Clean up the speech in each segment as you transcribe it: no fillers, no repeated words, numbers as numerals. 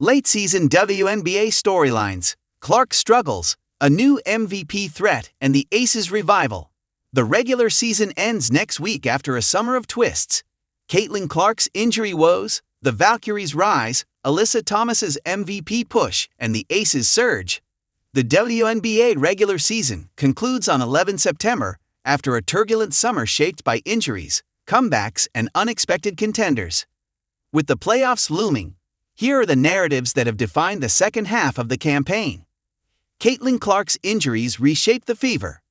Late-season WNBA storylines, Clark struggles, a new MVP threat, and the Aces revival. The regular season ends next week after a summer of twists. Caitlin Clark's injury woes, the Valkyries rise, Alyssa Thomas's MVP push, and the Aces surge. The WNBA regular season concludes on 11 September after a turbulent summer shaped by injuries, comebacks, and unexpected contenders. With the playoffs looming, here are the narratives that have defined the second half of the campaign. Caitlin Clark's injuries reshaped the Fever.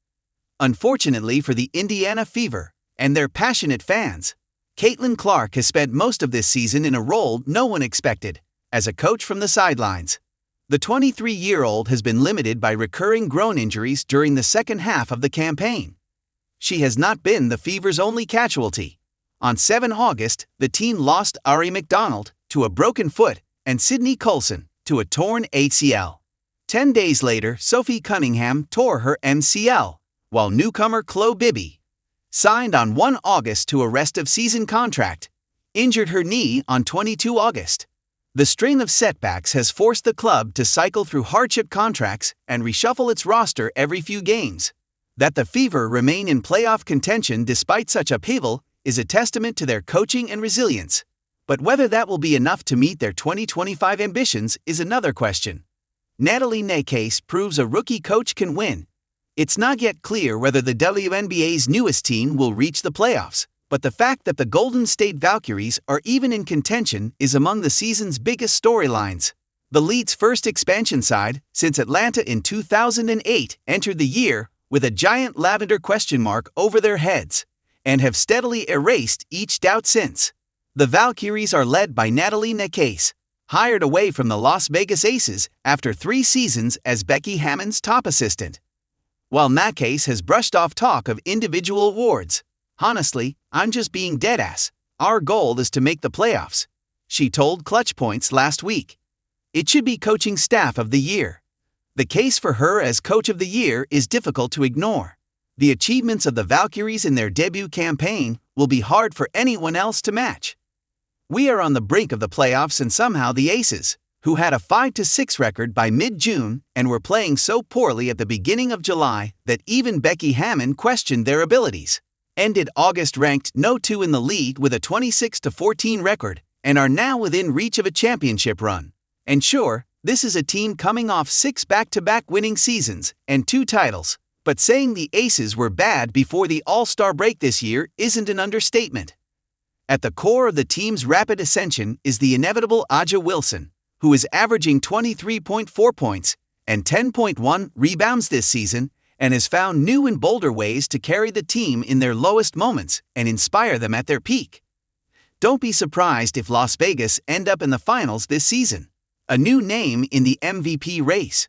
Unfortunately for the Indiana Fever and their passionate fans, Caitlin Clark has spent most of this season in a role no one expected, as a coach from the sidelines. The 23-year-old has been limited by recurring groin injuries during the second half of the campaign. She has not been the Fever's only casualty. On 7 August, the team lost Ari McDonald to a broken foot and Sydney Colson to a torn ACL. 10 days later, Sophie Cunningham tore her MCL, while newcomer Chloe Bibby, signed on 1 August to a rest-of-season contract, injured her knee on 22 August. The string of setbacks has forced the club to cycle through hardship contracts and reshuffle its roster every few games. That the Fever remain in playoff contention despite such upheaval is a testament to their coaching and resilience. But whether that will be enough to meet their 2025 ambitions is another question. Natalie Nacase proves a rookie coach can win. It's not yet clear whether the WNBA's newest team will reach the playoffs, but the fact that the Golden State Valkyries are even in contention is among the season's biggest storylines. The league's first expansion side since Atlanta in 2008 entered the year with a giant lavender question mark over their heads, and have steadily erased each doubt since. The Valkyries are led by Natalie Nacase, hired away from the Las Vegas Aces after 3 seasons as Becky Hammon's top assistant. While Nacase has brushed off talk of individual awards, "Honestly, I'm just being deadass. Our goal is to make the playoffs," she told Clutch Points last week. It should be Coaching Staff of the Year. The case for her as Coach of the Year is difficult to ignore. The achievements of the Valkyries in their debut campaign will be hard for anyone else to match. We are on the brink of the playoffs, and somehow the Aces, who had a 5-6 record by mid-June and were playing so poorly at the beginning of July that even Becky Hammon questioned their abilities, ended August ranked No. 2 in the league with a 26-14 record and are now within reach of a championship run. And sure, this is a team coming off 6 back-to-back winning seasons and 2 titles, but saying the Aces were bad before the All-Star break this year isn't an understatement. At the core of the team's rapid ascension is the inevitable A'ja Wilson, who is averaging 23.4 points and 10.1 rebounds this season and has found new and bolder ways to carry the team in their lowest moments and inspire them at their peak. Don't be surprised if Las Vegas end up in the finals this season, a new name in the MVP race.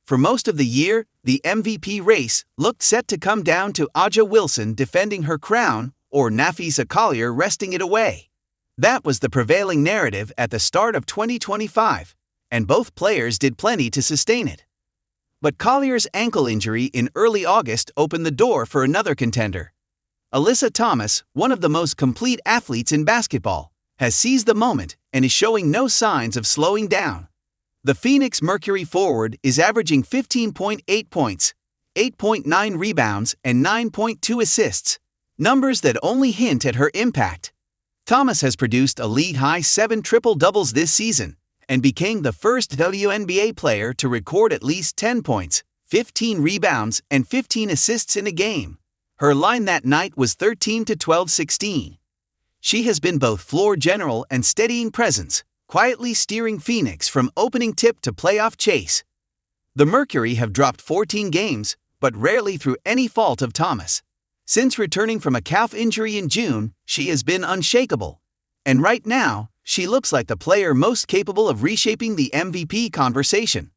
For most of the year, the MVP race looked set to come down to A'ja Wilson defending her crown or Nafisa Collier wresting it away. That was the prevailing narrative at the start of 2025, and both players did plenty to sustain it. But Collier's ankle injury in early August opened the door for another contender. Alyssa Thomas, one of the most complete athletes in basketball, has seized the moment and is showing no signs of slowing down. The Phoenix Mercury forward is averaging 15.8 points, 8.9 rebounds, and 9.2 assists, numbers that only hint at her impact. Thomas has produced a league-high 7 triple-doubles this season and became the first WNBA player to record at least 10 points, 15 rebounds, and 15 assists in a game. Her line that night was 13-12-16. She has been both floor general and steadying presence, quietly steering Phoenix from opening tip to playoff chase. The Mercury have dropped 14 games, but rarely through any fault of Thomas. Since returning from a calf injury in June, she has been unshakable. And right now, she looks like the player most capable of reshaping the MVP conversation.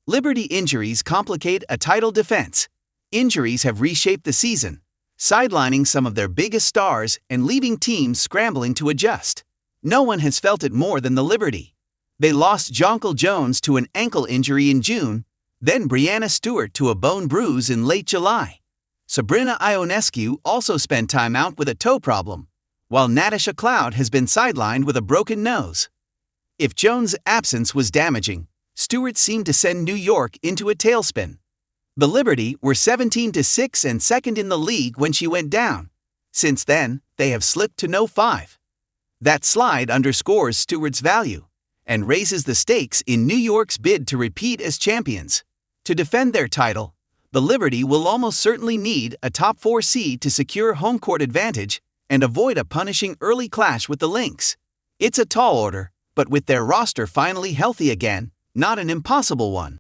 Liberty injuries complicate a title defense. Injuries have reshaped the season, sidelining some of their biggest stars and leaving teams scrambling to adjust. No one has felt it more than the Liberty. They lost Jonquel Jones to an ankle injury in June, then Brianna Stewart to a bone bruise in late July. Sabrina Ionescu also spent time out with a toe problem, while Natasha Cloud has been sidelined with a broken nose. If Jones' absence was damaging, Stewart seemed to send New York into a tailspin. The Liberty were 17-6 and second in the league when she went down. Since then, they have slipped to no 5. That slide underscores Stewart's value and raises the stakes in New York's bid to repeat as champions. To defend their title, the Liberty will almost certainly need a top 4 seed to secure home court advantage and avoid a punishing early clash with the Lynx. It's a tall order, but with their roster finally healthy again, not an impossible one.